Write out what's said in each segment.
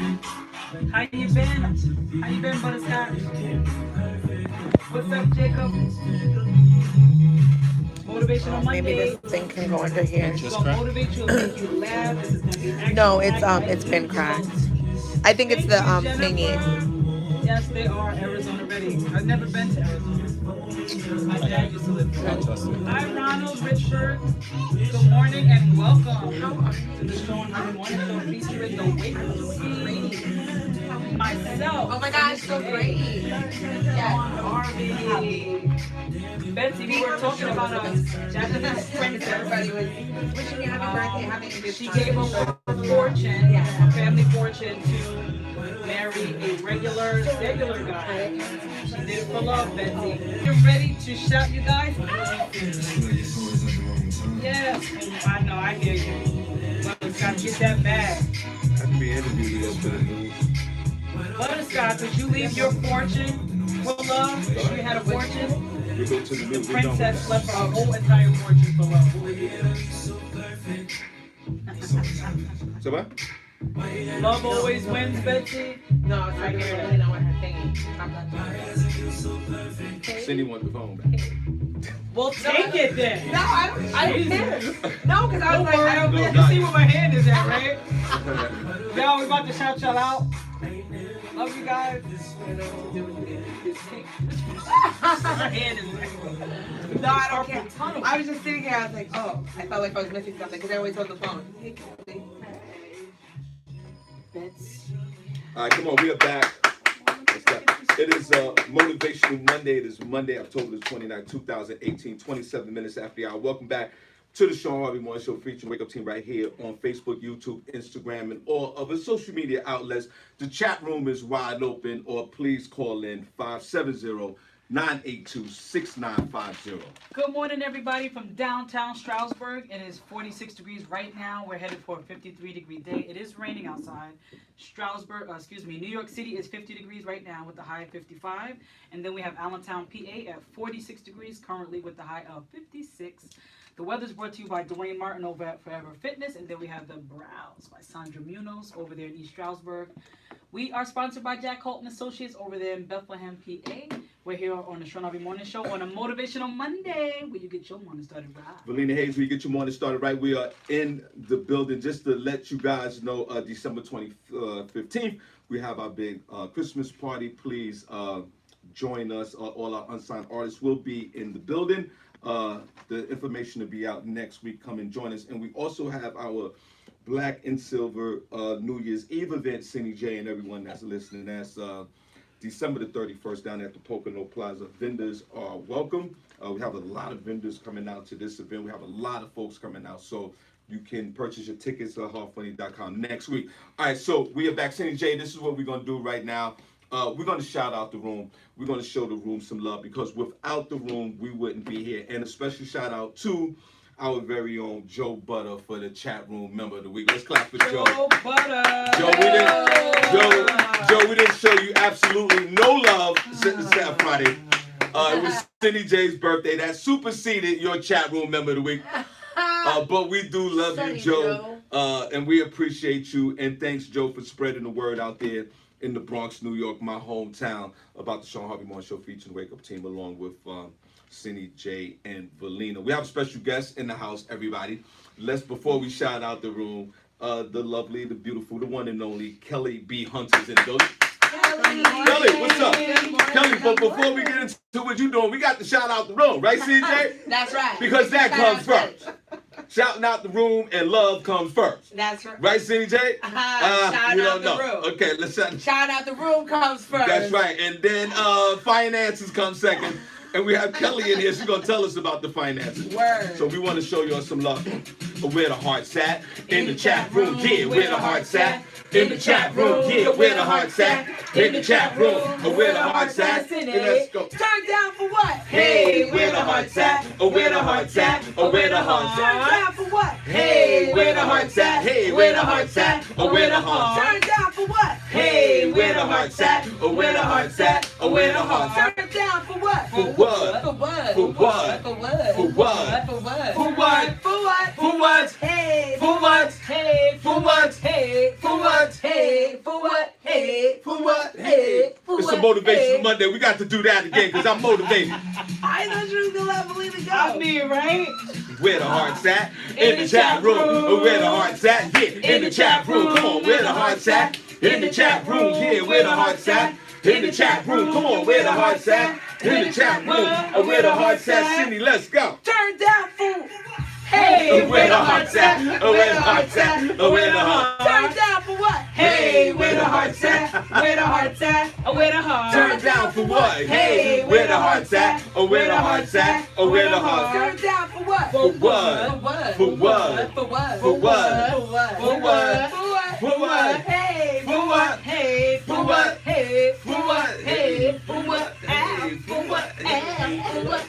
How you been? How you been, Butterscotch? What's up, Jacob? Motivational Maybe Monday. this thing can go under here. It's gonna motivate you and make you laugh. This is gonna be No, action-packed, it's been right? cracked. I think it's Thank the you, thingy. Jennifer. Yes, they are Arizona ready. I've never been to Arizona. My dad used to live there. Hi, Ronald Richford. Good morning and welcome to the Shawn Harvey Morning Show featuring the Wake Up Team. Myself. Oh my gosh, so great. Shawn Harvey. Betsy, we were talking about a Japanese princess. Everybody was wishing me happy birthday, having a good She time. gave up her fortune, a family fortune, to marry a regular guy. She did it for love, Betsy. You ready to shout, you guys? Yes. I know, I hear you. Butterscotch, get that bag. I can be interviewed for the news. Butterscotch, would you leave your fortune for love? If you had a fortune? We go to the The news. princess left her whole entire fortune for love. Who would you do? So what? Love always wins, Betsy. No, it's like you're really not what her thingy. Cindy wants the phone back. Well, take it then. No, I don't care. No, because I Don't was like, I worry. don't You care. see where my hand is at, right? Y'all, we about to shout y'all out. Love you guys. Her hand is No, I don't care. I was just sitting here. I was like, oh, I felt like I was missing something because I always hold the phone. Hey, Kelly. All right, come on, we are back. It is Motivational Monday. It is Monday, October the 29th, 2018, 27 minutes after the hour. Welcome back to the Shawn Harvey Morning Show featuring Wake Up Team right here on Facebook, YouTube, Instagram, and all other social media outlets. The chat room is wide open, or please call in 570-982-6950. Good morning, everybody, from downtown Stroudsburg. It is 46 degrees right now. We're headed for a 53-degree day. It is raining outside. New York City is 50 degrees right now with the high of 55. And then we have Allentown, PA at 46 degrees currently with the high of 56. The weather's brought to you by Dwayne Martin over at Forever Fitness. And then we have the Brows by Sandra Munoz over there in East Stroudsburg. We are sponsored by Jack Colton Associates over there in Bethlehem, PA. We're here on the Shawn Harvey Morning Show on a Motivational Monday where you get your morning started right. Valina Hayes, where you get your morning started right. We are in the building. Just to let you guys know, December 15th, we have our big Christmas party. Please join us. All our unsigned artists will be in the building. The information will be out next week. Come and join us. And we also have our Black and Silver New Year's Eve event, Cindy J and everyone that's listening. That's December the 31st down at the Pocono Plaza. Vendors are welcome. We have a lot of vendors coming out to this event. We have a lot of folks coming out. So you can purchase your tickets at hardfunny.com next week. All right, so we are back. Cindy J, this is what we're going to do right now. We're going to shout out the room. We're going to show the room some love because without the room, we wouldn't be here. And a special shout out to our very own Joe Butter for the chat room member of the week. Let's clap for Joe. Joe Butter. Joe, we didn't show you absolutely no love since Friday. It was Cindy J's birthday. That superseded your chat room member of the week. But we do love you, Joe. And we appreciate you. And thanks, Joe, for spreading the word out there in the Bronx, New York, my hometown, about the Shawn Harvey Morning Show featuring Wake Up Team along with Cindy J and Valina. We have a special guest in the house, everybody. Before we shout out the room, the lovely, the beautiful, the one and only Kelly B. Hunter's in the building. Kelly, what's up? Kelly, but before we get into what you're doing, we got to shout out the room, right, CJ? That's right. Because that comes first. Shouting out the room and love comes first. That's right. Right, CJ? Shout you out don't know. the room. Okay, let's shout out the room comes first. That's right. And then finances come second. And we have Kelly in here. She's going to tell us about the finances. Word. So we want to show y'all some love. Where the heart's at. In the chat room, yeah, where the heart's at. In the chat room, yeah, where the heart's at. In the chat room, where the heart's at. And let's go. Turn down for what? Hey, where the heart's at. Where the heart's at. Where the heart's at. Turn down for what? Hey, where the heart's at. Hey, where the heart's at. Where the heart's at. Turn down for what? Hey, where the heart's at. Where the heart's at. Where the heart's at. Turn down for what? For what? For what? For what? For what? For what? For what? For what? For what? For what? Hey. For what? Hey. For what? Hey. For what? Hey. for what? Hey, For what? Hey. It's a motivational Monday. We got to do that again because I'm motivated. I thought you was gonna let Believe It Go. I mean, right? Where the heart's at? In the chat room. Where the heart's at? Yeah, in the chat room. Come on, where the heart's at? In the chat room. Yeah, where the heart's at? In the chat room. Come on, where the heart's at? In the chat room. Where the heart's at? Cindy, let's go. Turn down, fool. Hey, Where the heart's at? Where the heart's at? Where the heart's at? Turn down for what? Hey, where the heart's at? Where the heart's at? Where the heart? Turn down for what? Hey, where the heart's at? Where the heart's at? Where the heart's at? Turn down for what? For what? For what? For what? For what? For what? For what? For what? For what? For what? Hey, For what? Hey, For what? Hey, For what? Hey, for what? Hey, for what? For what?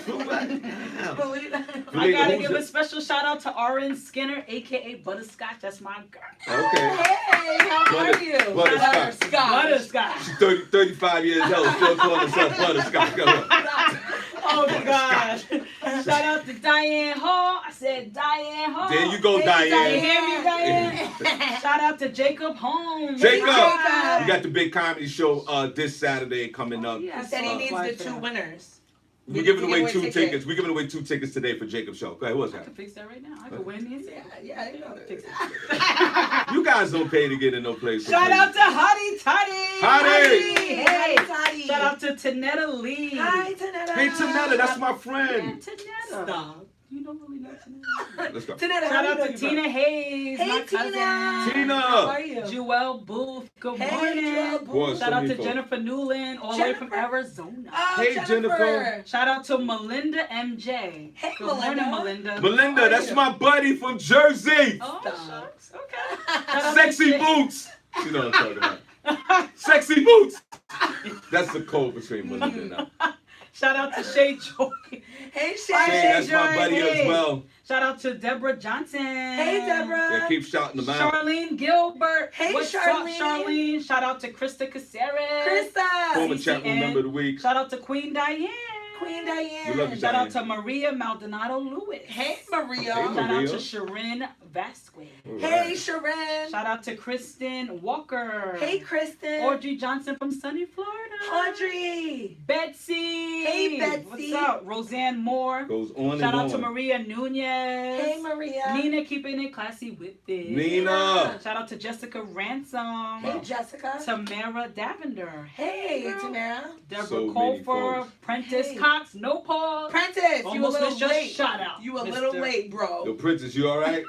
For what? Believe that. I gotta give a special shout out to Oren Skinner, aka Butterscotch. That's my girl. Okay. Hey, how are you? Butterscotch. Butterscotch. She's 35 years old, still calling herself Butterscotch. Go on. Oh my gosh. Shout out to Diane Hall. I said Diane Hall. There you go, You Diane. hear me, Diane? Shout out to Jacob Holmes. Jacob, you Jacob. got the big comedy show this Saturday coming up. He said he needs the 2 winners. We're giving away 2 tickets. We're giving away 2 tickets today for Jacob's show. Go ahead, what's I that? can fix that right now. I can win these. Yeah, I know. Fix it. You guys don't pay to get in no place. Shout out to Hottie Toddy. Hottie. Hey, Toddy. Shout out to Tanetta Lee. Hi, Tanetta. Hey, Tanetta, that's my Yeah, friend. Tanetta. Stop. You don't really know Tanetta. Let's go. Tanetta, Shout how out you to doing, Tina Hayes, Hey, my cousin. Tina. Tina. How are you? Joelle Booth. Good Hey, morning. Joelle Boy, Shout so out many to folks. Jennifer Newland, all the way from Jennifer. Arizona. Oh, Hey, Jennifer. Shout out to Melinda MJ. Hey, Good morning, Melinda. Melinda. Melinda, that's my buddy from Jersey. Oh, Stop. shucks. Okay. Shout out Sexy to boots. You know what I'm talking about. Sexy boots. That's the code between Melinda and I. Shout out to Shay Joy. Hey, Hey, Shay. that's my buddy as well. Shout out to Deborah Johnson. Hey, Deborah. Yeah, keep shouting them out. Charlene Gilbert. Hey, What's Charlene. up, Charlene? Shout out to Krista Caceres. Krista. Former chat room CCN. member of the week. Shout out to Queen Diane. Queen Diane. We love you, Shout out Diane. to Maria Maldonado Lewis. Hey, Maria. Hey, Shout out Maria. to Sharon Vasquez. All Hey, right. Sharon. Shout out to Kristen Walker. Hey, Kristen. Audrey Johnson from sunny Florida. Audrey. Betsy. Hey, Betsy. What's up? Roseanne Moore. Goes on Shout and out to on. Maria Nunez. Hey, Maria. Nina keeping it classy with it. Nina. Shout out to Jessica Ransom. Hey, Jessica. Tamara Davender. Hey, girl. Tamara. Deborah So many Colfer. folks. Prentice Hey. Cox. No pause. Prentice, you a Almost little missed your late. shout out. You a little mister. late, bro. Yo, Princess, you all right?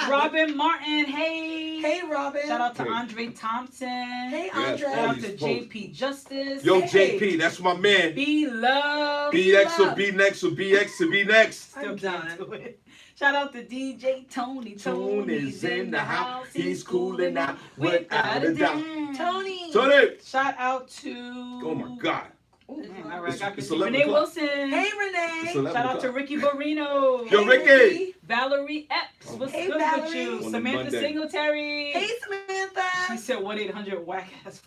Robin Martin. Hey. Hey, Robin. Shout out to Hey. Andre Thompson. Hey, Yes, Andre. Shout all out these to folks. JP Justice. Yo, Hey. JP, that's my man. Be Love. BX love. or B next or BX to be next. Still I'm can't done. do it. Shout out to DJ Tony. Tony's in the house. He's cooling out without a doubt. Tony. Tony! Shout out to. Oh my God. Oh, man, all right, It's- I it's can 11 Renee o'clock. Wilson. Hey, It's Renee. 11 Shout out to o'clock. Ricky Barrino. Yo, Ricky. Valerie Epps. What's Hey, good Valerie. with you? On a Samantha Monday. Singletary. Hey, She Samantha. said 1-800-WACK ass.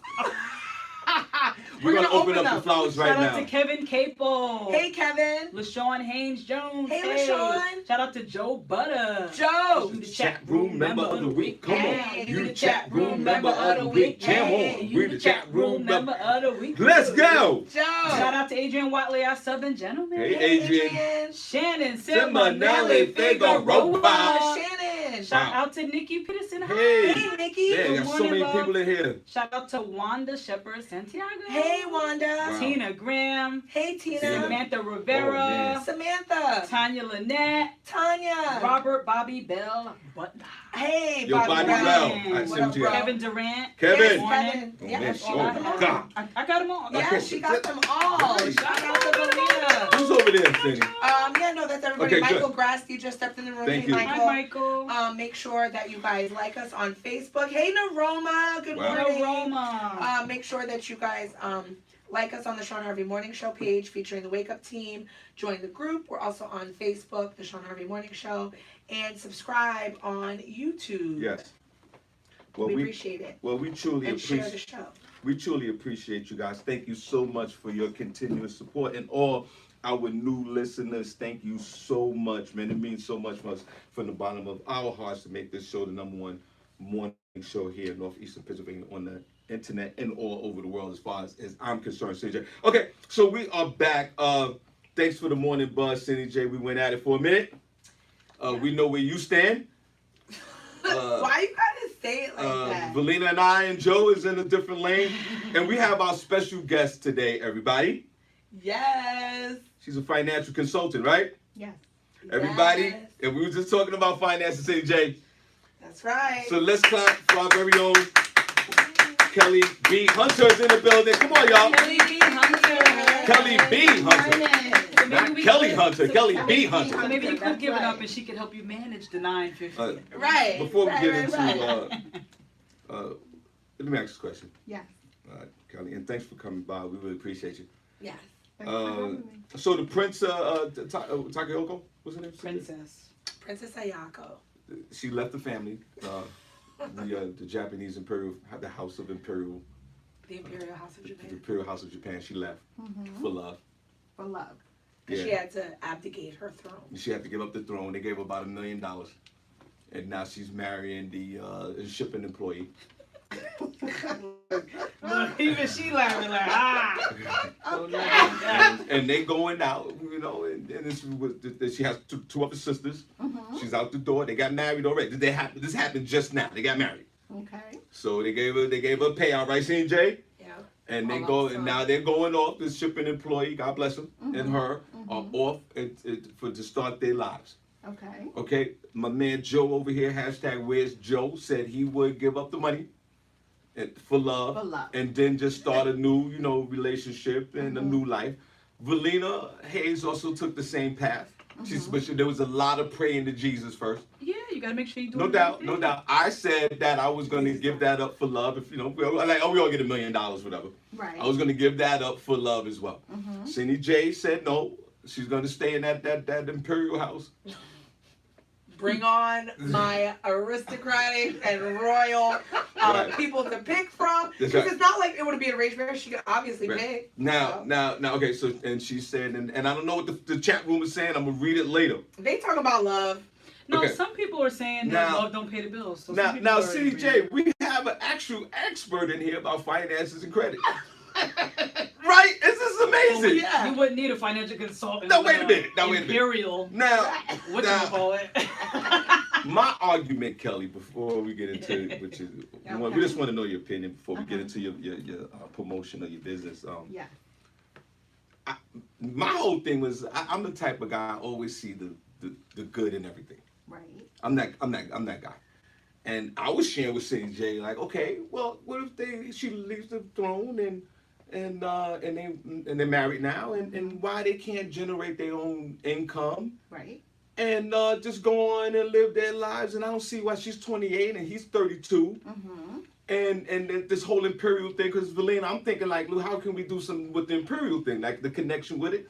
We're gonna open up them. the flowers right Shout out to now. Kevin Capo. Hey, Kevin. LaShawn Haynes Jones. Hey, LaShawn. Shout out to Joe Butter. Joe. You the Chat room member of the week. Come Hey, on. You the chat room member of the week. Jam on. You We the chat room member. of the week. Let's go. Joe. Shout out to Adrian Watley, our Southern gentleman. Hey, Adrian. Shannon Simonelli Figueroa. Shannon. Shout Wow. out to Nikki Peterson. Hey. Hey, Nikki. Yeah, Good got so morning, many love. people in here. Shout out to Wanda Shepherd Santiago. Hey, Wanda. Wow. Tina Graham. Hey, Tina. Samantha Oh, Rivera. man. Samantha. Tanya Lynette. Tanya. Robert Bobby Bell. Butler. Hey, Yo, Bobby Brown. Bell. Brown. I What see up, what you bro? got. Kevin Durant. Kevin. Yes, Morning. Kevin. Oh, Yeah, man. she Oh, got my them all. God. I got them all. Yeah, Okay. she got them all. Nice. Shout out to Belina. Who's over there, Cindy? Yeah, no, that's everybody. Okay, Michael good. Grasty just stepped in the room. Thank Hey, you. Hi, Michael. Michael. Make sure that you guys like us on Facebook. Hey, Naroma. Good Wow. morning. Roma. Make sure that you guys like us on the Shawn Harvey Morning Show page featuring the Wake Up Team. Join the group. We're also on Facebook, the Shawn Harvey Morning Show, and subscribe on YouTube. Yes. Well, we we appreciate it. we truly And share the appreciate show. we truly appreciate you guys. Thank you so much for your continuous support and all our new listeners. Thank you so much, man. It means so much from us from the bottom of our hearts to make this show the #1 morning show here in Northeastern Pennsylvania on the internet and all over the world as far as I'm concerned, Cindy J. Okay, so we are back. Thanks for the morning buzz, Cindy J. We went at it for a minute. We know where you stand. Why you gotta say it like that? Valina and I and Joe is in a different lane. And we have our special guest today, everybody. Yes. She's a financial consultant, right? Yes. Everybody. Yes. And we were just talking about finances, Cindy J. That's right. So let's clap for our very own Kelly B. Hunter's in the building. Come on, y'all. Kelly B. Hunter. Kelly B. Hunter. So Not maybe we Kelly could- Hunter, Kelly B. So Hunter. maybe you could give it up and she could help you manage the 950. Right. Before we right, get right, into, right. let me ask this question. Yes. Kelly, and thanks for coming by. We really appreciate you. Yes. Thanks for having me. So the Prince, Takayoko, what's her name? Princess. Princess Ayako. She left the family. The Japanese Imperial, the House of Imperial, The Imperial House of the Japan. Imperial House of Japan. She left for love. For love. She had to abdicate her throne. She had to give up the throne. They gave her about $1 million, and now she's marrying the shipping employee. Look, even she laughing like, And they going out, you know, and she has two other sisters. She's out the door. They got married already. This happened just now. They got married. Okay. So they gave her a payout, right, CJ? Yeah. And they go, and now they're going off. The shipping employee, God bless them, and her are off to start their lives. Okay. Okay, my man Joe over here, hashtag Where's Joe, said he would give up the money for love, and then just start a new, relationship and a new life. Valina Hayes also took the same path. But there was a lot of praying to Jesus first. yeah, you gotta make sure you do No doubt. I said that I was going to give that up for love. If we all get $1 million, whatever. Right. I was going to give that up for love as well. Cindy J said no. She's going to stay in that imperial house. Bring on my aristocratic and royal people to pick from. Because it's not like it would be an arranged marriage. She could obviously pick. Now, okay, so, and she said, and I don't know what the chat room is saying. I'm going to read it later. They talk about love. No, Okay. some people are saying that love don't pay the bills. So Now, some people are CJ, we have an actual expert in here about finances and credit. Right? This is amazing. Yeah. You wouldn't need a financial consultant. Now, wait a minute. Imperial. Now, What you call it? my argument, Kelly, before we get into it, which is, we just want to know your opinion before we get into your promotion of your business. Yeah. My whole thing was, I'm the type of guy I always see the good in everything. Right. I'm that guy. And I was sharing with Cindy J, like, okay, well, what if she leaves the throne and they're married now, and why they can't generate their own income? Right. And just go on and live their lives. And I don't see why she's 28 and he's 32. And this whole imperial thing, because Valina, I'm thinking like, look, how can we do something with the imperial thing, like the connection with it?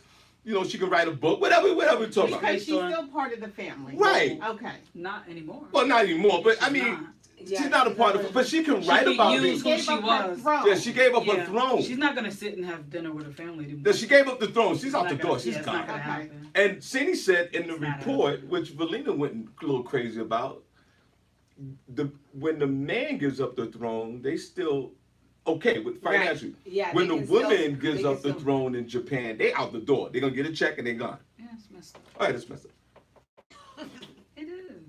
She can write a book, whatever we talk about. Because she's still part of the family. Right. Okay. Not anymore. Well, not anymore, but I mean, she's not a part of it. But she can write about use it. who she was. Yeah, she gave up her throne. She's not gonna sit and have dinner with her family anymore. Yeah, she gave up the throne. She's out the door. It's She's not gone. gonna happen. And Cindy said in the It's not report, which Valina went a little crazy about, when the man gives up the throne, they still okay with financially. Right. Yeah, when the they can woman still- gives they up can the still- throne in Japan, they out the door. They're gonna get a check and they're gone. Yeah, it's messed up. All right, that's messed up. It is.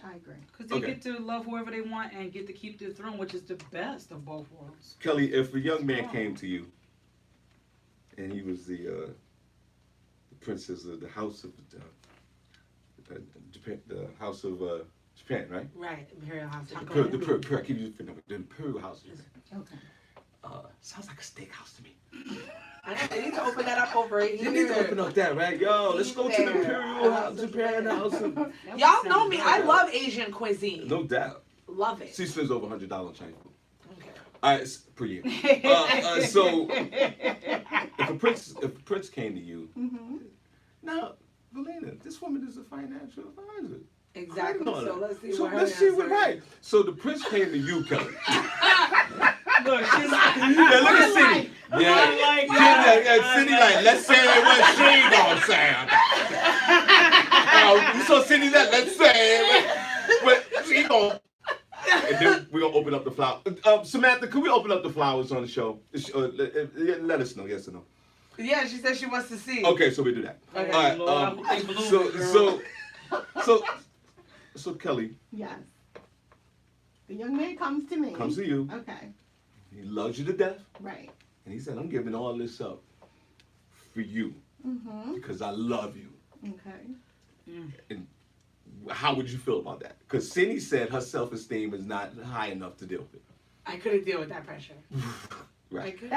I agree. Because they Okay. get to love whoever they want and get to keep their throne, which is the best of both worlds. Kelly, if a young man came to you and he was the princess of the house of Japan, the house of Japan, right? Right. Imperial House of I Japan. keep using the imperial house. Okay. Sounds like a steakhouse to me. They need to open that up over here. You need to open up that, right? Yo, let's go to the imperial house, Japan house. Y'all know me. I love Asian cuisine. No doubt. Love it. She spends over $100 on Chinese food. Okay. All right, per year. So, if a prince came to you, now, Valina, this woman is a financial advisor. Exactly. So let's see So what her let's see what answer right. So the prince came to you, Kelly. Look, she's like, Yeah, look at Cindy. yeah, Cindy like, let's say what she gonna say. You saw Cindy that, let's say what she gonna. and then we're gonna open up the flower. Samantha, can we open up the flowers on the show? Let us know, yes or no. Yeah, she said she wants to see. Okay, so we do that. Okay. All right. Lord, I hope they bloom, So Kelly Yes. The young man comes to me. comes to you. Okay. He loves you to death, Right. and he said, "I'm giving all this up for you Mm-hmm. because I love you." Okay. And how would you feel about that? Because Cindy said her self-esteem is not high enough to deal with it. I couldn't deal with that pressure. I Right. couldn't.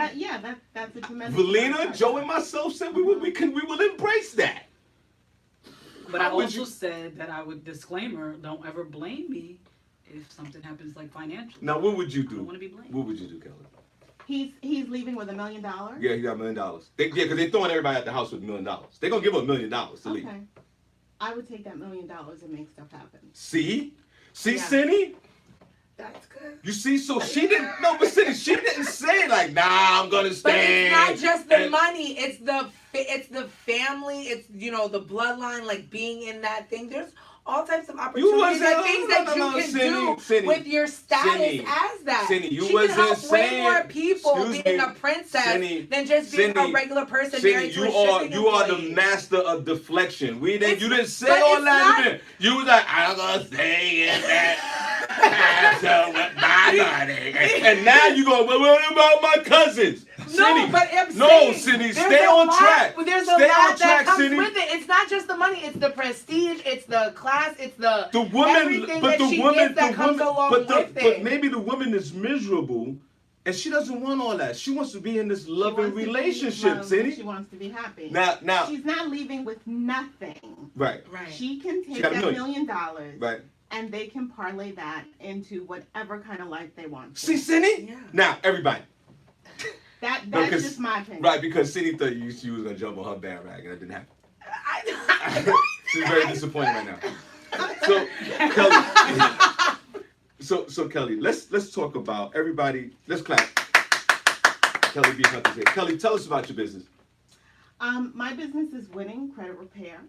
That's a tremendous. Valina, pressure. Joe, and myself said we will embrace that. But I How would also you- said that I would disclaimer, don't ever blame me if something happens like financially. Now, what would you I don't do? want to be blamed. What would you do, Kelly? He's leaving with $1 million. Yeah, he got $1 million. Because they're throwing everybody at the house with $1 million. They're gonna give him $1 million to leave. Okay. I would take that $1 million and make stuff happen. See, Yeah. Cindy. That's good. You see, so she didn't. No, but Cindy, she didn't say like, "Nah, I'm gonna But stay." it's not just the and- money. It's the family. It's the bloodline. Like being in that thing. There's all types of opportunities wasn't- and things that no, you can do Cindy, with your status Cindy, as that. Cindy, you she wasn't can help way saying- more people excuse being me, a princess Cindy, than just being Cindy, a regular person Cindy, married to a you shipping are the employee. master of deflection. You It's- didn't say but all it's that. not- In there. You was like, "I'm gonna stay in that castle with my body," and now you go, "Well, what about my cousins?" No, but I'm no, saying Cindy, there's stay a on lot- track. There's a Stay lot on that track, comes Cindy. with it. It's not just the money. It's the prestige. It's the class. It's the woman, everything but that the she woman, gets that the comes woman, along but with but it. maybe the woman is miserable, and she doesn't want all that. She wants to be in this She loving wants to be relationship, loved, Cindy. She wants to be happy. Now, She's not leaving with nothing. right, Right. She can take got that $1 $1 million right. and they can parlay that into whatever kind of life they want. See, Cindy. Yeah. Now, everybody, That's No, 'cause- just my opinion. right? Because Cindy thought she was gonna jump on her bandwagon, and that didn't happen. I She's very disappointed right now. So, Kelly, so Kelly, let's talk about everybody. Let's clap. Kelly B. Hunter's here. Kelly, tell us about your business. My business is Winning Credit Repair,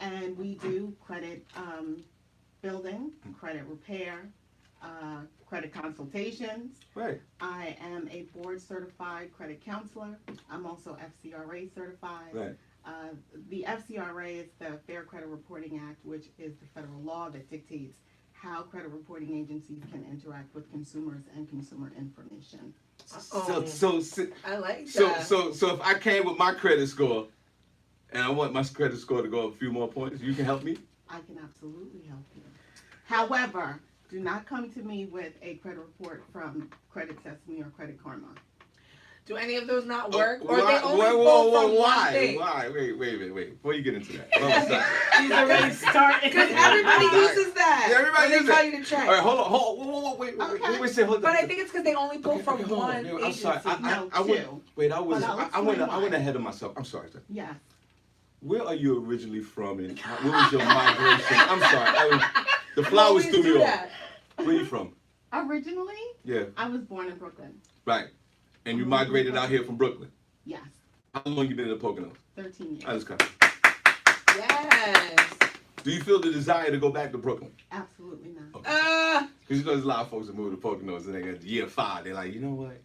and we do credit building, credit repair, credit consultations. Right. I am a board certified credit counselor. I'm also FCRA certified. Right. The FCRA is the Fair Credit Reporting Act, which is the federal law that dictates how credit reporting agencies can interact with consumers and consumer information. So I like that. if I came with my credit score, and I want my credit score to go up a few more points, you can help me. I can absolutely help you. However, do not come to me with a credit report from Credit Sesame or Credit Karma. Do any of those not work, or Why- they only why- pull whoa, from one why? thing? Why? Wait. Before you get into that. Hold on, stop. She's already starting. Because everybody uses that. Yeah, everybody when they uses tell it. you to check. All right, hold on. Whoa, wait, hold on. But I think it's because they only pull from Okay, hold on. one I'm agency. sorry. No, I went. two. Wait, I But I'll went. explain I went why. ahead of myself. I'm sorry, sir. Yes. Where are you originally from, and what was your migration? I'm sorry. The flowers Always threw do me off. that. Where you from? Originally, Yeah, I was born in Brooklyn. right. And you migrated out here from Brooklyn. Yes. How long you been in the Poconos? 13 years. I just come. Yes. Do you feel the desire to go back to Brooklyn? Absolutely not. Okay. Because you know there's a lot of folks that move to Poconos and they got year 5. They're like, you know what?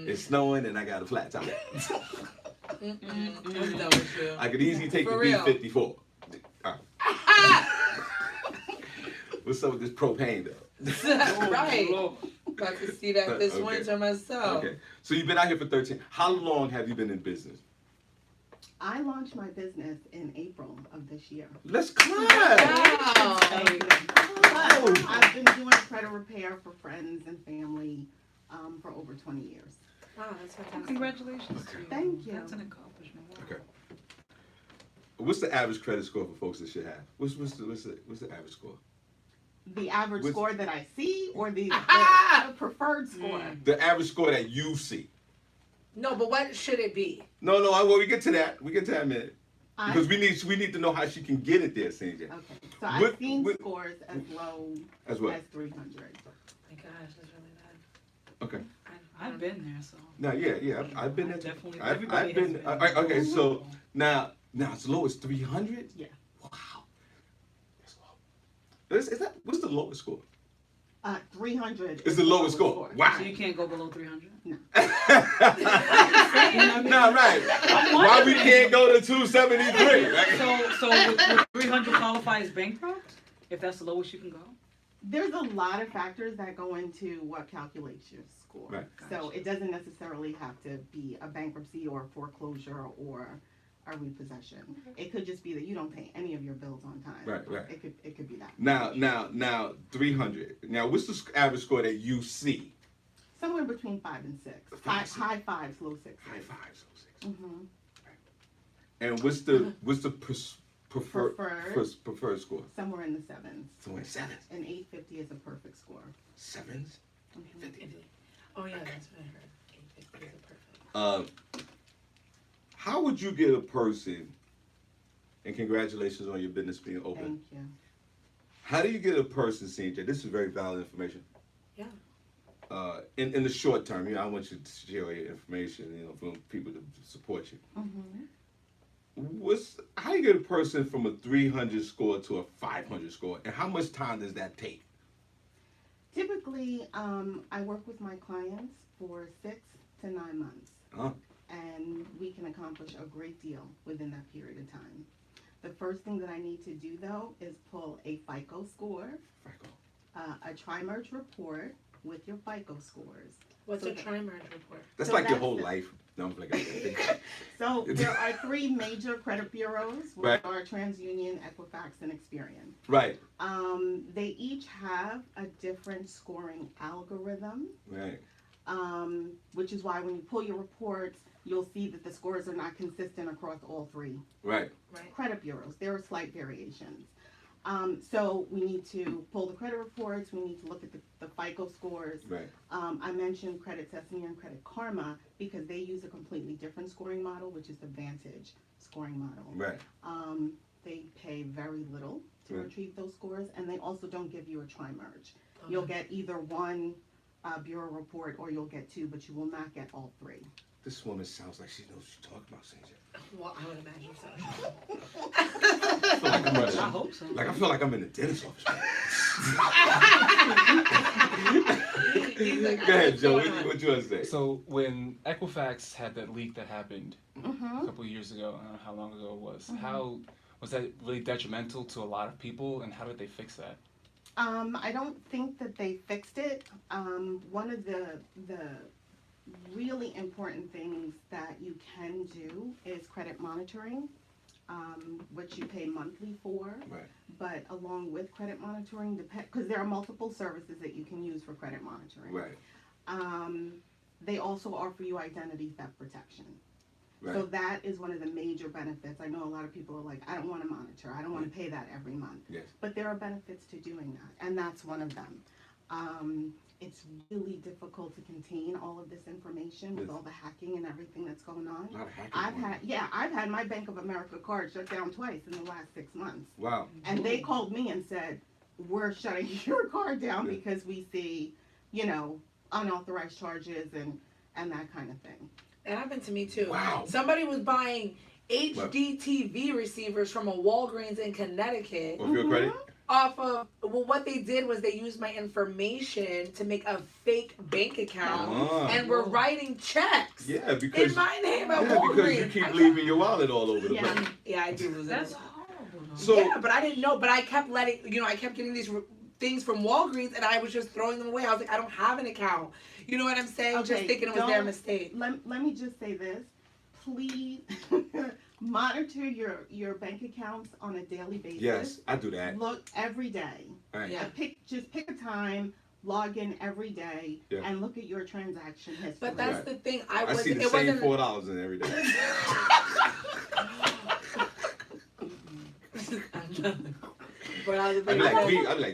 It's snowing and I got a flat tire. I'm done with you. I could easily take For the real. B54. All right. What's up with this propane though? Right. Lord. Got to see that this Okay. winter myself. Okay. So you've been out here for 13. How long have you been in business? I launched my business in April of this year. Let's clap. Wow. Thank you. Oh. I've been doing credit repair for friends and family for over 20 years. Wow, that's fantastic. Congratulations to you. Thank you. That's an accomplishment. Wow. Okay. What's the average credit score for folks that should have? What's the average score? The average What's- score that I see or the preferred score? The average score that you see. No, but what should it be? No, well, we get to that. We get to that in a minute. I- Because we need to know how she can get it there, CJ. Okay, so I've What- seen what- scores as low As well. as 300. My gosh, that's really bad. Okay. I've been there, so. Now, yeah, I've been there. too. Definitely. I've Everybody been. has been. Okay, so now as low as 300. Yeah. Wow. That's low. What's the lowest score? 300 It's the lowest score. Wow. So you can't go below 300? No. Nah, right. Why we can't go to 273? So would 300 qualify as bankrupt? If that's the lowest you can go? There's a lot of factors that go into what calculates your score. Right. So it doesn't necessarily have to be a bankruptcy or a foreclosure or a repossession. It could just be that you don't pay any of your bills on time. Right. It could be that. Now, 300. Now, what's the average score that you see? Somewhere between 5 and 6. High fives, low sixes. High fives, low 6. Mm-hmm. And what's the preferred score? Somewhere in the 7s. Somewhere 7s. An 850 is a perfect score. 7s. Mhm. Oh yeah, that's what I heard. 850 is a perfect. How would you get a person? And congratulations on your business being open. Thank you. How do you get a person, CJ? This is very valid information. Yeah. In the short term, I want you to share your information, for people to support you. Mm-hmm. How do you get a person from a 300 score to a 500 score, and how much time does that take? Typically, I work with my clients for 6 to 9 months. Huh? And we can accomplish a great deal within that period of time. The first thing that I need to do, though, is pull a FICO score, a tri-merge report with your FICO scores. What's a tri-merge report? That's So like your that's whole the- life. No, I'm like, So there are 3 major credit bureaus, which Right. are TransUnion, Equifax, and Experian. right, They each have a different scoring algorithm, right, which is why when you pull your reports, you'll see that the scores are not consistent across all 3 right. credit bureaus. There are slight variations. So we need to pull the credit reports, we need to look at the FICO scores. Right. I mentioned Credit Sesame and Credit Karma because they use a completely different scoring model, which is the Vantage scoring model. Right. They pay very little to Right. retrieve those scores, and they also don't give you a tri-merge. You'll get either one bureau report or you'll get 2, but you will not get all 3. This woman sounds like she knows what she's talking about, CJ. Well, I would imagine so. I feel like I'm running. I hope so. Like I feel like I'm in the dentist office. Go ahead, Joe. What you want to say? So when Equifax had that leak that happened a Mm-hmm. couple of years ago, I don't know how long ago it was. How was that really detrimental to a lot of people, and how did they fix that? I don't think that they fixed it. One of the really important things that you can do is credit monitoring, which you pay monthly for. Right. But along with credit monitoring, because there are multiple services that you can use for credit monitoring. Right. They also offer you identity theft protection. Right. So that is one of the major benefits. I know a lot of people are like, I don't want to monitor. I don't want to pay that every month. Yes. But there are benefits to doing that, and that's one of them. It's really difficult to contain all of this information with Yes. all the hacking and everything that's going on. A lot of hacking I've going on. I've had my Bank of America card shut down twice in the last 6 months. Wow. And they called me and said, we're shutting your card down Yeah. because we see, unauthorized charges and that kind of thing. That happened to me too. Wow. Somebody was buying HD TV receivers from a Walgreens in Connecticut Off your credit? off of, well, what they did was they used my information to make a fake bank account Ah. and were writing checks Yeah, because in my name at because Walgreens. you keep leaving your wallet all over the Yeah. place. Yeah, I do lose it. That's horrible. Though. So Yeah, but I didn't know. But I kept I kept getting these things from Walgreens, and I was just throwing them away. I was like, I don't have an account. You know what I'm saying? Okay, Just thinking it was their mistake. Let me just say this. Please monitor your bank accounts on a daily basis. yes, I do that. Look every day. Right. Yeah. Just pick a time, log in every day, Yeah. and look at your transaction history. But that's Right. the thing. I wasn't. see the It same wasn't. $4 in every day. But I was I'd like,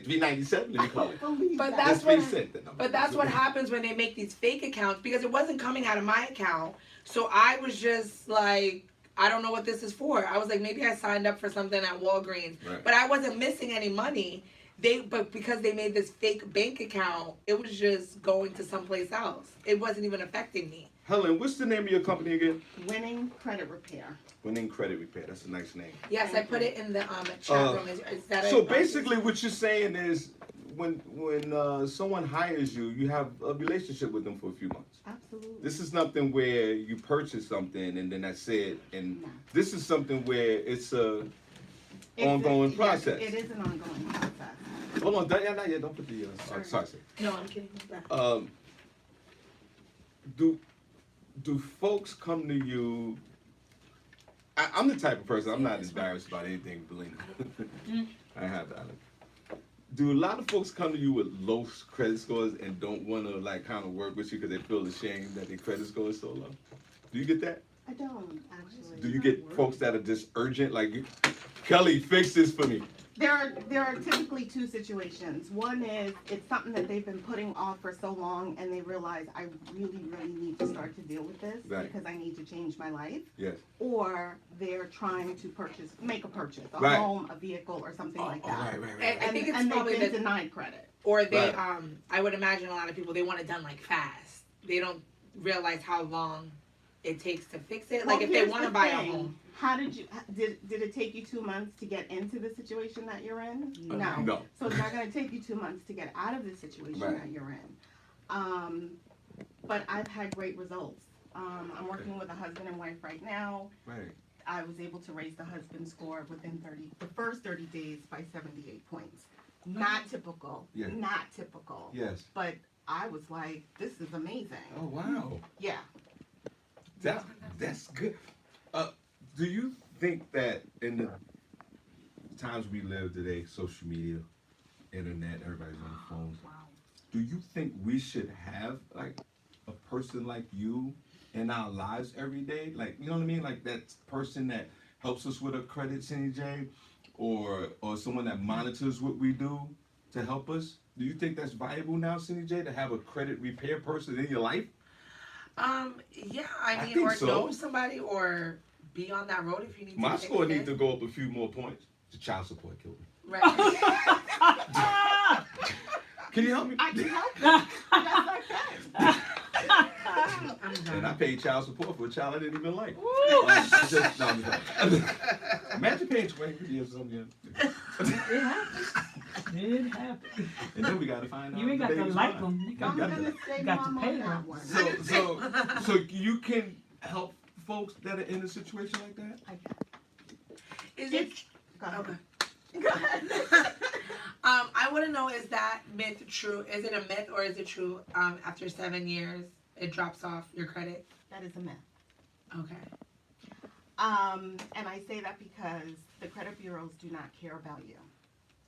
be like $3.97. Let me call it. Believe But that. that's That's what. 3 cents. But that's what happens when they make these fake accounts, because it wasn't coming out of my account. So I was just like, I don't know what this is for. I was like, maybe I signed up for something at Walgreens, Right. but I wasn't missing any money. But because they made this fake bank account, it was just going to someplace else. It wasn't even affecting me. Helen, what's the name of your company again? Winning Credit Repair. Winning Credit Repair. That's a nice name. Yes, I put it in the chat room. Is that So basically, what you're saying is, when someone hires you, you have a relationship with them for a few months. Absolutely. This is nothing where you purchase something and then that's it. And No. this is something where it's a It's ongoing yes, process. it is an ongoing process. Hold on, not yet. Don't put the Sorry. sorry. No, I'm kidding. Back. Do folks come to you? I'm the type of person, I'm not embarrassed about anything, Belina. I have that. Do a lot of folks come to you with low credit scores and don't want to like kind of work with you because they feel ashamed that their credit score is so low? Do you get that? I don't actually. Do you get folks that are just urgent, like, Kelly, fix this for me? There are typically two situations. One is it's something that they've been putting off for so long and they realize I really, really need to start to deal with this Right. because I need to change my life. Yes. Or they're trying to make a purchase, a Right. home, a vehicle, or something like that. Right. And I think it's and probably they've been the, denied credit. or they Right. I would imagine a lot of people, they want it done like fast. They don't realize how long it takes to fix it. Like Well, if they here's want to the buy a thing. home. How did it take you 2 months to get into the situation that you're in? No. No. So it's not going to take you 2 months to get out of the situation Right. that you're in. But I've had great results. I'm working with a husband and wife right now. Right. I was able to raise the husband's score within the first 30 days by 78 points. Not typical. Yeah. Not typical. Yes. But I was like, this is amazing. Oh, wow. Yeah. That's good. Do you think that in the times we live today, social media, internet, everybody's on the phones, Wow. do you think we should have like a person like you in our lives every day? Like, you know what I mean? Like that person that helps us with our credit, Cindy J, or someone that monitors what we do to help us? Do you think that's viable now, Cindy J, to have a credit repair person in your life? Yeah, I mean, think or so. know somebody, or be on that road if you need to. My fix score it. needs to go up a few more points. The child support killed me. Right. Can you help me? I can help you. Yes, I can. I'm And I done. paid child support for a child I didn't even like. Woo! I'm sorry. Imagine paying 20 years or something. It happened. It happened. And then we got to find out. You ain't the got to baby's like fine. them. You I'm got gonna say got to mom pay on them. that one. So you can help folks that are in a situation like that? I can. Is it? Go ahead. Okay. Go ahead. I want to know, is that myth true? Is it a myth or is it true? After 7 years, it drops off your credit. That is a myth. Okay. And I say that because the credit bureaus do not care about you.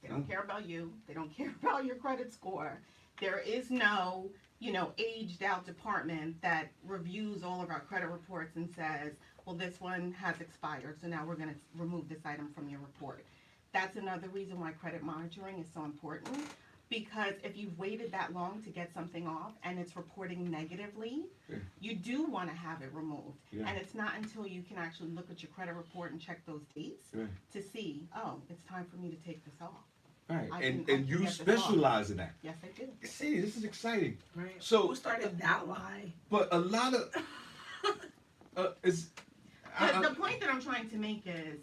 They don't care about you. They don't care about your credit score. There is no, aged out department that reviews all of our credit reports and says, well, this one has expired, so now we're going to remove this item from your report. That's another reason why credit monitoring is so important, because if you've waited that long to get something off and it's reporting negatively, Yeah. you do want to have it removed. Yeah. And it's not until you can actually look at your credit report and check those dates Right. to see, oh, it's time for me to take this off. Right. I And can you get this specialize in that. Yes, I do. See, this is exciting. Right. So- who started that lie? But a lot of The point that I'm trying to make is,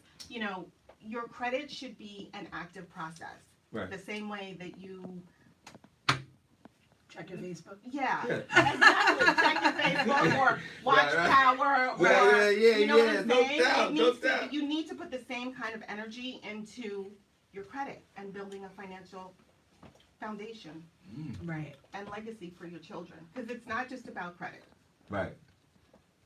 your credit should be an active process. Right. The same way that you, Check your Facebook. yeah, Yeah. exactly. Check your Facebook or watch Right. Power or, Yeah, you know what I'm no saying? doubt, It no needs to, doubt. you need to put the same kind of energy into your credit and building a financial foundation Right. and legacy for your children. Because it's not just about credit. Right.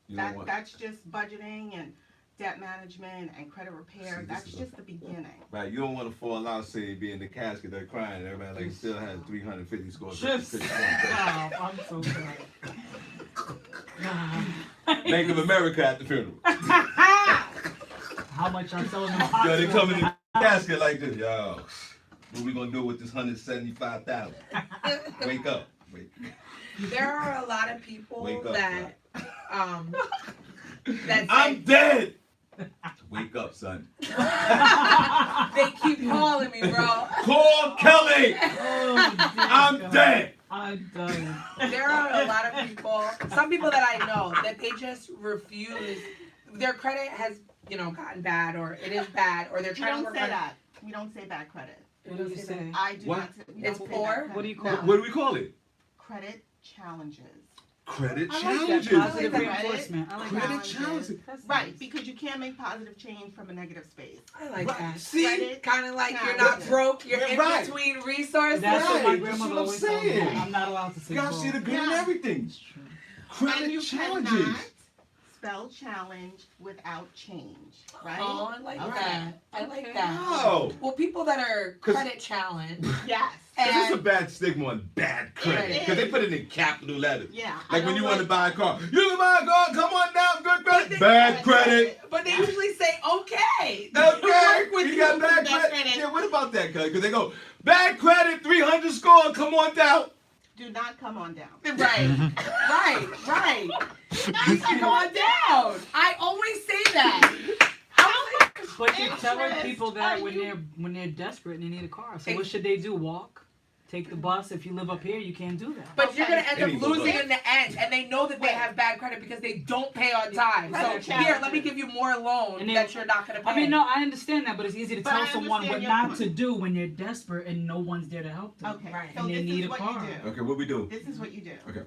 You know what? That's just budgeting and debt management and credit repair. See, this That's is just the beginning. Right, you don't want to fall out, say, be in the casket, they're crying, everybody like still has 350 scores. Just, 56 wow, I'm so sorry. Bank of America at the funeral. How much I'm selling them Yo, they hot come in sauce. the casket like this, yo. What we gonna do with this 175,000? Wake up. Wake. There are a lot of people Wake up, that that say, I'm dead. Wake up, son. They keep calling me, bro. Call Kelly. Oh, dear I'm God. dead. I'm done. There are a lot of people, some people that I know, that they just refuse. Their credit has, gotten bad, or it is bad, or they're We trying to don't work say on that. We don't say bad credit. What do you say? I do What? not say. we It's don't say poor? bad credit. What do you call No. it? What do we call it? Credit challenges. Credit I like that. challenges. Positive I like that. reinforcement. I like Credit that. challenges. That's Right, nice. because you can't make positive change from a negative space. I like Right. that. See? Credit Kind of like you're not challenges. broke, you're We're in right. between resources. That's what my Right, that's grandmother what I'm always told me. saying. I'm not allowed to say You gotta both. see the good in Yeah. everything. It's true. Credit And you challenges. cannot spell challenge without change, right? Oh, I like Okay. that. I like Okay. that. No. Well, people that are 'Cause- credit challenged, Yes. Because there's a and bad stigma on bad credit. It Because they is. put it in capital letters. Yeah. Like I when don't you want to like buy a that. car. You can buy a car, come on down, good credit. they- Bad credit. but they usually say okay. They Okay, work with you got bad Bad credit. credit. Yeah, what about that, cuz? Because they go, bad credit, 300 score, come on down. Do not come on down. Right. You can go on down. I always say that. But you're telling Interest, people that are when you- they're desperate and they need a car. So what should they do? Walk? Take the bus? If you live up here, you can't do that. But you're gonna end Any up book. losing in the end, and they know that they have bad credit because they don't pay on time. So Right. here, let me give you more loan And they- that you're not gonna pay. I mean, no, I understand that, but it's easy to But tell I someone what understand your not point. to do when they're desperate and no one's there to help them. Okay. Right. So And they this need is a what car. you do. Okay, what we do? This is what you do. Okay.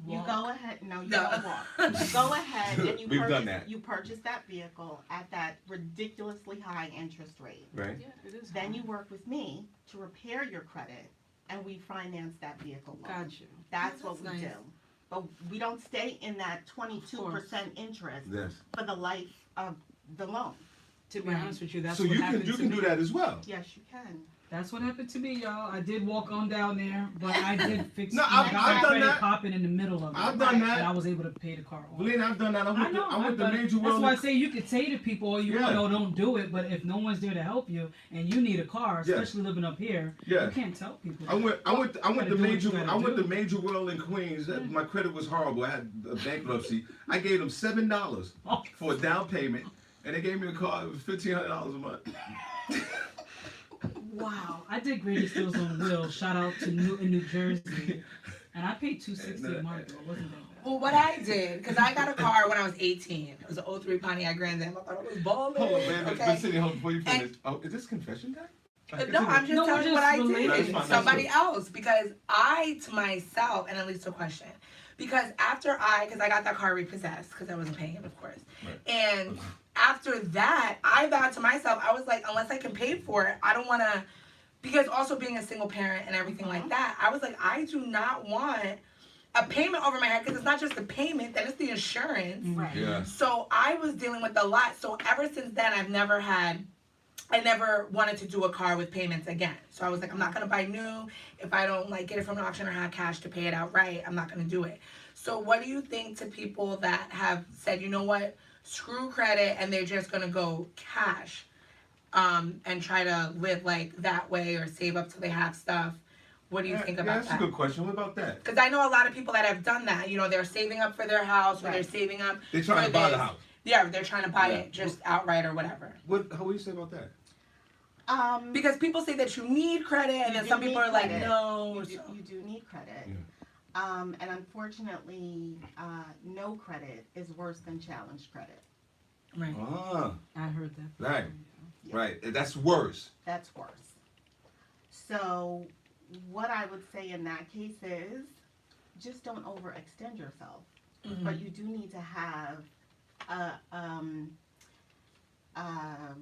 You Walk. go ahead. No, you No. don't walk. You go ahead and you We've purchase. done that. You purchase that vehicle at that ridiculously high interest rate. Right. Yeah, it is. Then hard. you work with me to repair your credit, and we finance that vehicle loan. Got you. That's Oh, what we that's nice. do. But we don't stay in that 22% interest Yes. for the life of the loan. To be Right. honest with you, that's So what you happened can to do me. that as well. Yes, you can. That's what happened to me, y'all. I did walk on down there, but I did fix. No, I I've got my done credit that. popping in the middle of it. I've done And I that. was able to pay the car off. Believe I've done that. I I went know. to I've the done it. major That's world. why I say you could say to people all you Yeah. want, no, don't do it. But if no one's there to help you and you need a car, Yeah. especially living up here, Yeah. you can't tell people. I went Gotta to do what major. you gotta I went do. to Major World in Queens. Yeah. My credit was horrible. I had a bankruptcy. I gave them $7 Oh. for a down payment, and they gave me a car. It was $1,500 a month. Wow, I did Grady Steals on Wheels. Shout out to New Jersey, and I paid $260 a month. Though. It wasn't that bad. Well, what I did, because I got a car when I was 18. It was an 03 Pontiac Grand Am. I thought it was balling. Hold on, man. Okay. But Cindy, hold on, before you finish. Is this confession time? No, I'm just No, telling we're you what just I relating. did. That's fine, that's Somebody good. else, because I to myself, and at least a question, because after because I got that car repossessed because I wasn't paying it, of course, Right. and after that, I vowed to myself, I was like, unless I can pay for it, I don't want to, because also being a single parent and everything like that, I was like, I do not want a payment over my head, because it's not just the payment, then it's the insurance. Right. Yeah. So I was dealing with a lot. So ever since then, I never wanted to do a car with payments again. So I was like, I'm not gonna buy new. If I don't like get it from an auction or have cash to pay it outright, I'm not gonna do it. So what do you think to people that have said, you know what, screw credit, and they're just gonna go cash, and try to live like that way or save up till they have stuff? What do you think about That's that? a good question. What about that? Because I know a lot of people that have done that. You know, they're saving up for their house, or they're Right. saving up. They're trying for to buy the this. house. Yeah, they're trying to buy Yeah. it just outright or whatever. How do you say about that? Because people say that you need credit, and You then do some people need are like, credit. no. You Or do, so. you do need credit. Yeah. And unfortunately, no credit is worse than challenged credit. Right. Ah, I heard that. right, Yeah. right. That's worse. That's worse. So what I would say in that case is just don't overextend yourself. Mhm. But you do need to have a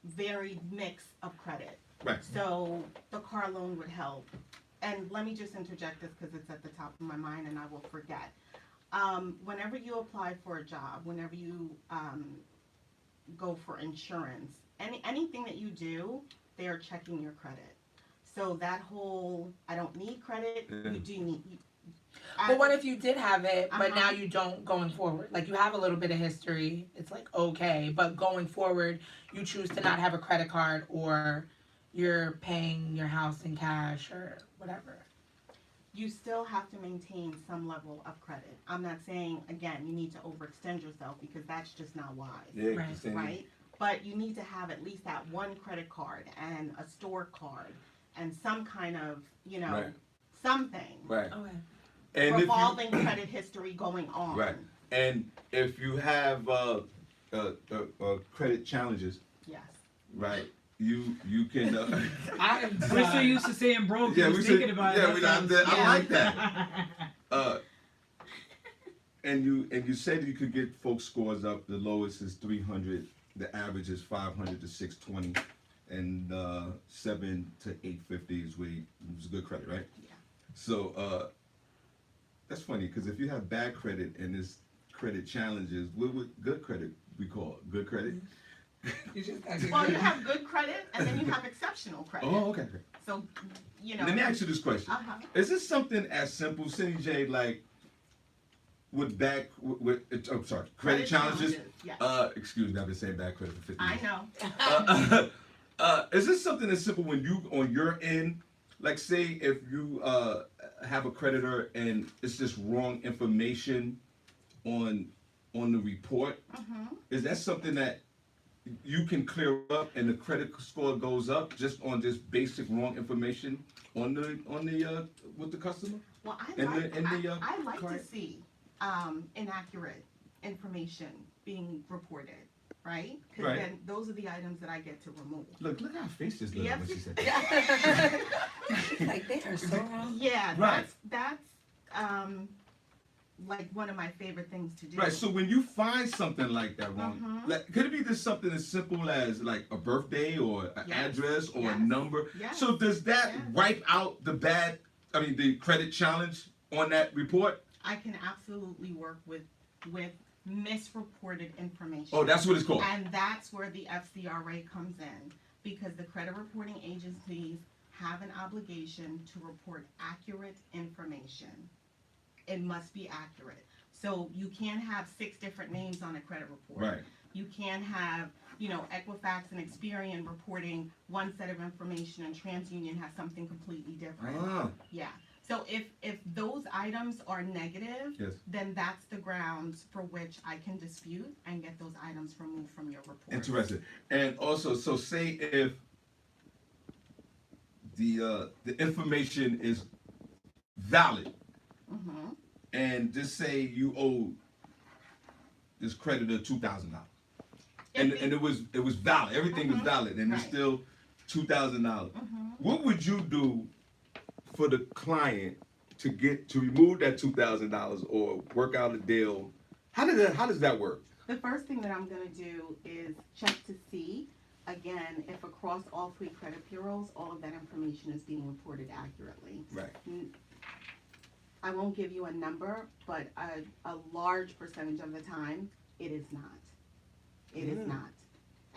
varied mix of credit. Right. So the car loan would help. And let me just interject this because it's at the top of my mind and I will forget. Whenever you apply for a job, whenever you go for insurance, anything that you do, they are checking your credit. So that whole, I don't need credit, Yeah. you do need. But what if you did have it, but Uh-huh. now you don't going forward? Like you have a little bit of history, it's like okay, but going forward, you choose to not have a credit card, or you're paying your house in cash or whatever. you still have to maintain some level of credit. I'm not saying, again, you need to overextend yourself because that's just not wise, Yeah, Right. Christine. right? But you need to have at least that one credit card and a store card and some kind of, Right. something. Right. Okay. And if Revolving credit history going on. Right. And if you have credit challenges, Yes. right? You can. We're so used to saying broke. Yeah, Yeah, we thinking said- about yeah, it. we That not- sounds- I like that. And you said you could get folks scores up. The lowest is 300. The average is 500 to 620, and 7 to 850 is where it's good credit, right? Yeah. So that's funny because if you have bad credit and there's credit challenges, what would good credit we call it? Good credit? You just Well, you have good credit and then you have exceptional credit. Oh, okay. So, Let me ask you this question: Uh-huh. Is this something as simple, Cindy J, like with credit challenges? Yes. Excuse me, I've been saying bad credit for 50 I years. know. Is this something as simple when you on your end, like say if you have a creditor and it's just wrong information on the report, is that something that you can clear up and the credit score goes up just on just basic wrong information on the with the customer? Well, I And like, I like to client? see inaccurate information being reported, right? Because Right. then those are the items that I get to remove. Look how her face is looking Yep. when she said that. Like they are so wrong. Yeah, Right. that's like one of my favorite things to do. Right. So when you find something like that wrong, Mhm. like could it be just something as simple as like a birthday or an Yes. address or a Yes. number? Yes. So does that Yes. wipe out the credit challenge on that report? I can absolutely work with misreported information. Oh, that's what it's called. And that's where the FCRA comes in, because the credit reporting agencies have an obligation to report accurate information. It must be accurate. So you can't have 6 different names on a credit report. Right. You can't have, Equifax and Experian reporting one set of information and TransUnion has something completely different. Ah, Yeah. So if those items are negative, yes. then that's the grounds for which I can dispute and get those items removed from your report. Interesting. And also, so say if the information is valid, Mm-hmm. and just say you owe this creditor $2,000, and it was valid, everything was valid, and it's Right. still $2,000. Mm-hmm. What would you do for the client to remove that $2,000 or work out a deal? How does that work? The first thing that I'm going to do is check to see, again, if across all 3 credit bureaus, all of that information is being reported accurately. Right. I won't give you a number, but a large percentage of the time, it is not. It is not.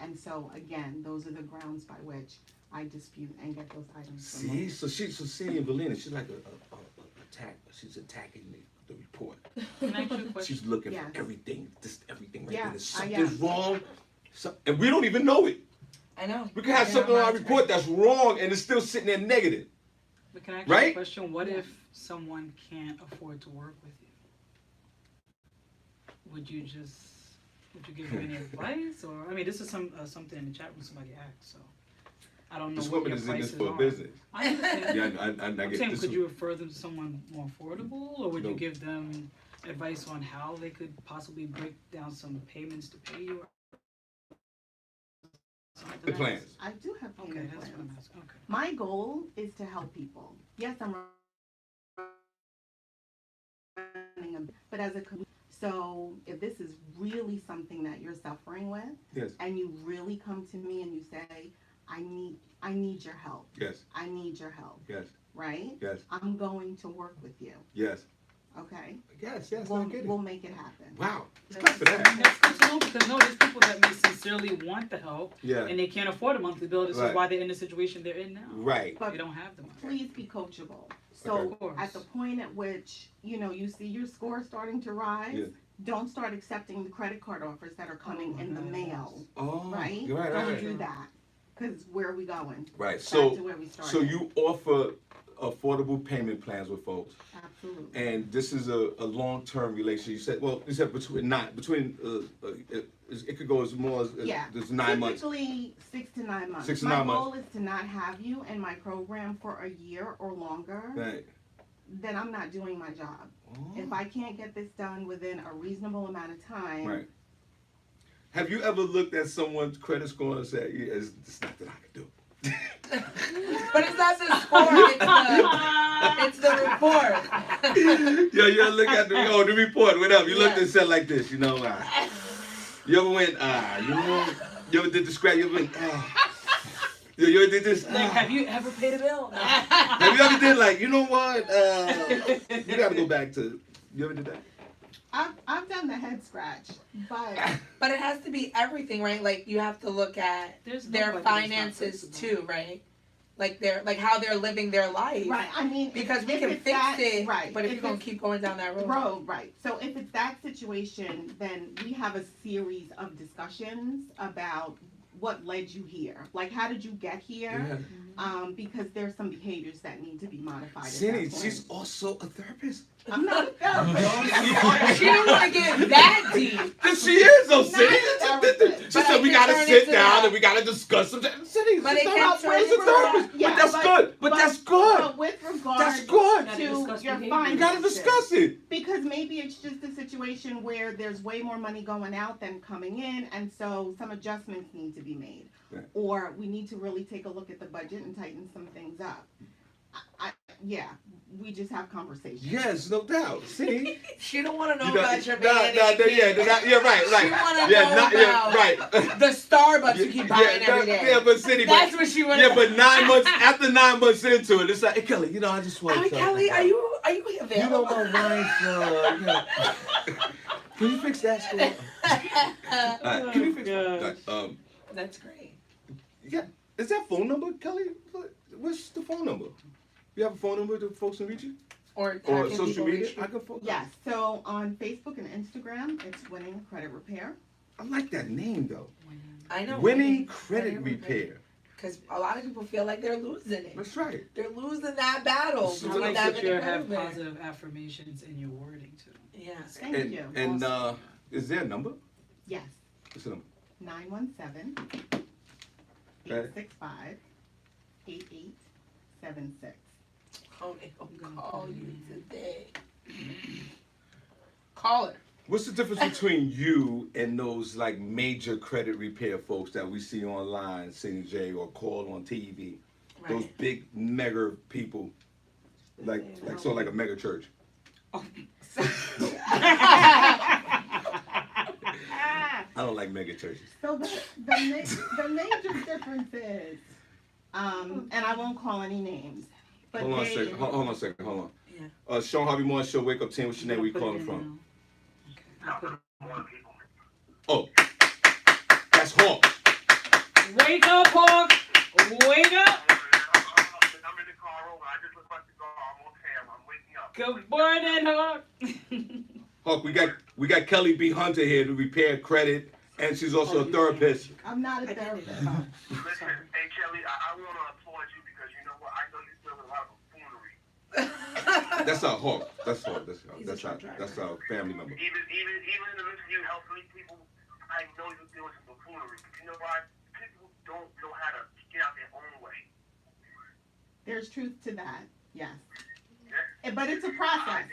And so, again, those are the grounds by which I dispute and get those items See, removed. so Cindy and Valina, she's like she's attacking the report. Can I ask you a question? She's looking Yes. for everything, just everything right Yeah, there. There's yeah. something's wrong, and we don't even know it. I know. We can have something on our report that's wrong, and it's still sitting there negative. But can I ask you a Right? question? What Yeah. if someone can't afford to work with you? Would you give them any advice? Or, I mean, this is something in the chat room somebody asked, so I don't know This what woman your is in this prices for are. business. I understand. Yeah, I I'm get saying, this. could you refer them to someone more affordable, or would you No. give them advice on how they could possibly break down some payments to pay you? The plans. I do have Okay, payment that's what plans. I'm asking. Okay. My goal is to help people. Yes, I'm running a, but as a so if this is really something that you're suffering with, Yes. and you really come to me and you say, I need your help. Yes. I need your help, Yes. right? Yes. I'm going to work with you. Yes. Okay? Yes. Yes. I We'll, get it. we'll make it happen. Wow. That's- Clap for that. That's good to know, because there's people that may sincerely want the help Yeah. and they can't afford a monthly bill. This Right. is why they're in the situation they're in now. Right. But They don't have the money. please be coachable. So Okay. Of course. at the point at which, you see your score starting to rise, Yeah. don't start accepting the credit card offers that are coming in the mail, Oh. right? Right. Don't Right. do that. Because where are we going? Right. Back So. to where we started. So you offer affordable payment plans with folks. Absolutely. And this is a long-term relationship. You said it could go as more as Yeah. there's 9 months. Typically 6 to 9 months. 6 to my 9 months. goal is to not have you in my program for a year or longer. Right. Then I'm not doing my job. Oh. If I can't get this done within a reasonable amount of time. Right. Have you ever looked at someone's credit score and said, "Yeah, it's not that I can do"? But it's not the score, it's the report. Yeah, you ever look at the report, whatever. You looked Yeah. and said like this, you ever went, you ever did the scratch, you ever went, you ever did this? Like, have you ever paid a bill? Have you ever did like, you know what, you gotta go back to, you ever did that? I've done the head scratch, but But it has to be everything, right? Like you have to look at There's no their budget that's not finances flexible. too, right? Like how they're living their life. right. I mean, Because we if can it's fix that, it, right? but if you're gonna it's keep going down that road. right. So if it's that situation, then we have a series of discussions about what led you here. Like, how did you get here? Because there's some behaviors that need to be modified. at Cindy, that point. she's also a therapist. I'm not a therapist. She didn't want to get that deep. Yes, she is, though, Not Cindy. a therapist. She But said I we can gotta turn sit into down that. and we gotta discuss some. Cindy, But it she's can a turn into therapist. Yeah, But that's good. But that's good. But with regard That's good. Gotta to discuss your behavior. We gotta finances, discuss it. because maybe it's just a situation where there's way more money going out than coming in, and so some adjustments need to be made. Right. Or we need to really take a look at the budget and tighten some things up. Yeah, we just have conversations. Yes, no doubt. See? She don't want to know You know, about your nah, band. yeah, right. She wanna Yeah, know not, yeah, about right. the Starbucks you keep buying every day. Yeah, but Cindy, That's but, what she wants. yeah, but 9 months after 9 months into it, it's like, hey, Kelly, I just want to. Kelly, are you You available? know my wife. Can you fix that score? Can you fix that? That's great. Yeah, is that phone number, Kelly? What's the phone number? You have a phone number that folks can reach you? Or Or can social people media? reach you? I can phone. Yes, so on Facebook and Instagram, it's Winning Credit Repair. I like that name though. I know. Winning Credit Repair. Because a lot of people feel like they're losing it. That's right. They're losing that battle. So I with like that that you Winning have Credit Repair. positive affirmations in your wording too. Yes. Thank And you. is there a number? Yes, What's the number? 917-865-8876. Oh, they gonna call you today. Call her. What's the difference between you and those like major credit repair folks that we see online, Cindy J, or call on TV? Those Right. big mega people, like a mega church. I don't like mega churches. So the major difference is, and I won't call any names, but Hold on a second. Hold on a second. Hold on. Yeah. Shawn Harvey Morning Show, Wake Up Team. What's your name? Where you Put it calling in from? now. Okay. Oh, that's Hawk. Wake up, Hawk! Wake up! I'm in the car over. I just looked like the car. I'm okay. I'm waking up. Good morning, Hawk! Hawk, we got Kelly B. Hunter here to repair credit, and she's also a therapist. I'm not a therapist. Listen, hey Kelly, I want to applaud you because you know what? I know you deal with a lot of buffoonery. That's our Hawk. That's Hawk. He's a truck That's driver. our family member. Even in the midst of you helping people, I know you deal with some buffoonery. You know why? People don't know how to get out their own way. There's truth to that, yes. Yeah? But it's a process.